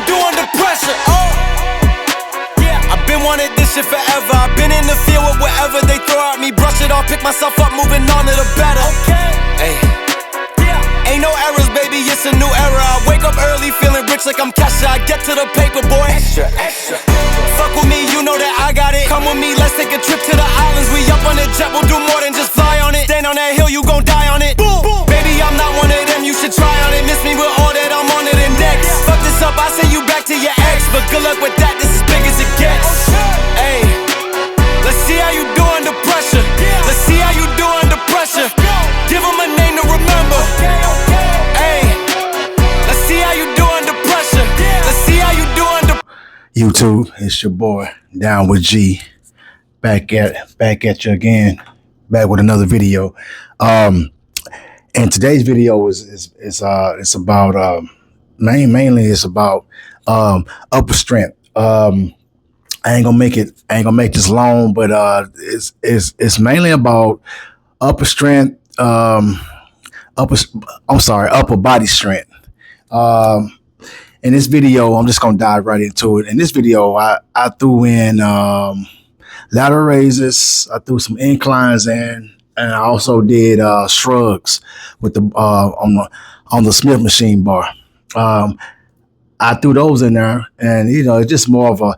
do under pressure? Oh, yeah, I've been wanting this shit forever. I've been in the field with whatever they throw at me. Brush it off, pick myself up, moving on to the better. Hey, ain't no errors, baby, it's a new era. I wake up early, feeling rich like I'm Kesha. I get to the paper, boy. Extra. Fuck with me, you know that I got it. Come with me, let's take a trip to the islands. We up on the jet, we'll do more than just fly on it. Stand on that hill, you gon' die on it. Boom. Baby, I'm not one of them, you should try on it. Miss me with all that, I'm on to the next. Fuck this up, I send you back to your ex. But good luck with that, this is big as it gets. Hey, let's see how you do under pressure. Let's see how you do under pressure. Give them a name to remember. Hey, let's see how you do under pressure. Let's see how you do under YouTube, it's your boy Down with G, back at you again, back with another video. And today's video is it's about mainly it's about upper strength. I ain't gonna make this long, but it's mainly about upper strength, upper body strength. In this video, I'm just gonna dive right into it. In this video, I threw in lateral raises, I threw some inclines in, and I also did shrugs with the on the Smith machine bar. I threw those in there, and it's just more of a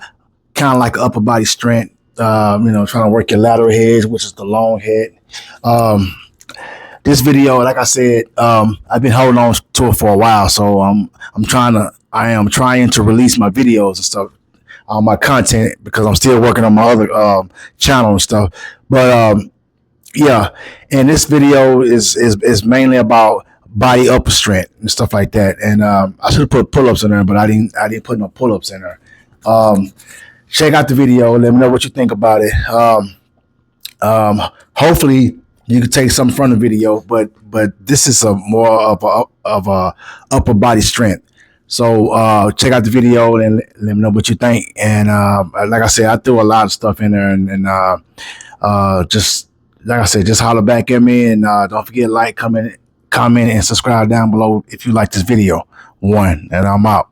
kind of like upper body strength. Trying to work your lateral head, which is the long head. This video, like I said, I've been holding on to it for a while, so I am trying to release my videos and stuff, my content, because I'm still working on my other channel and stuff. But yeah, and this video is mainly about body upper strength and stuff like that. And I should have put pull-ups in there, but I didn't put no pull-ups in there. Check out the video. Let me know what you think about it. Hopefully you can take something from the video, but this is a more of a upper body strength. So check out the video and let me know what you think. And like I said, I threw a lot of stuff in there, and just like I said, just holler back at me, and don't forget like, comment, and subscribe down below if you like this video. And I'm out.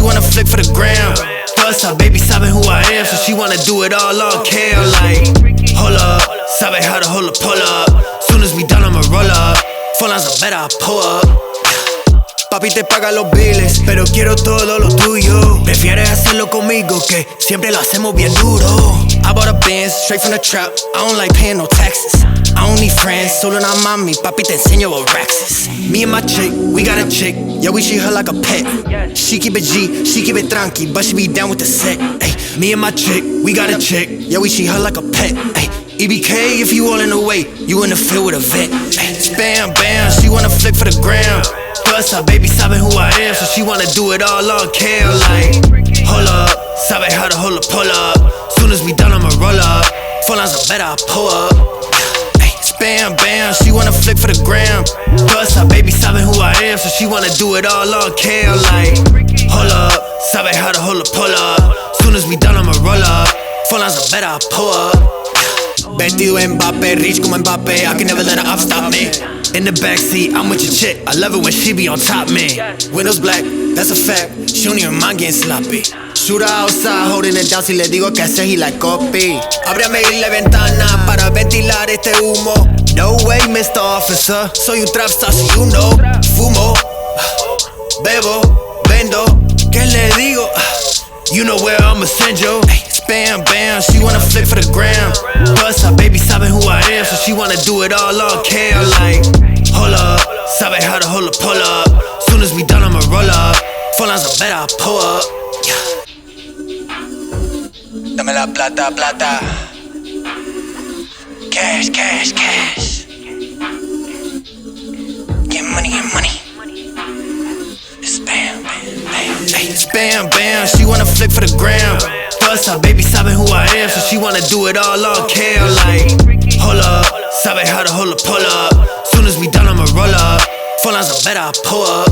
she wanna flick for the gram. Plus, her baby sabe who I am, so she wanna do it all on cam. Like, hold up, sabe how to hold a pull up. Soon as we done, I'ma roll up. Phone lines are better, I pull up. Papi te paga los biles, pero quiero todo lo tuyo. Prefieres hacerlo conmigo, que siempre lo hacemos bien duro. I bought a Benz, straight from the trap. I don't like paying no taxes. I don't need friends, solo una mami. Papi te enseño what racks is. Me and my chick, we got a chick. Yeah, we treat her like a pet. She keep it G, she keep it tranqui, but she be down with the set. Ay, me and my chick, we got a chick. Yeah, we treat her like a pet. Ay, EBK if you all in the way, you in the field with a vet. Ay, spam, bam, she wanna flick for the gram. Plus, her baby sabe who I am, so she wanna do it all on cam. Like, hold up, sabe how to hold a pull up. Soon as we done, I'ma roll up. Phone lines are better, I pull up. Ay, spam, bam, she wanna flick for the gram. Plus, her baby sabe who I am, so she wanna do it all on cam. Like, hold up, sabe how to hold a pull up. Soon as we done, I'ma roll up. Phone lines are better, I pull up. Vestido Mbappe, rich como Mbappe, I can never let her up stop me. In the backseat, I'm with your chick, I love it when she be on top, man. Windows black, that's a fact, she don't even mind getting sloppy. Shooter outside, holding it down, si le digo que hacer, he like copy. Ábrame la ventana para ventilar este humo. No way, Mr. Officer, soy un trap star, so you know. Fumo, bebo, vendo, ¿qué le digo? You know where I'ma send you. Spam, bam, she wanna flick for the gram. Plus, her baby sabe who I am, so she wanna do it all on cam. Like, hold up, sabe how to hold a pull up. Soon as we done, I'ma roll up. Phone lines are better, I pull up. Dame la plata, plata. Cash, cash, cash. Get money, get money. Spam, bam, bam. Hey, spam, bam, she wanna flick for the gram. Plus, her baby sabe who I am, so she wanna do it all on cam. Like, hold up, sabe how to hold a pull up. Soon as we done, I'ma roll up. Phone lines are better, I pull up.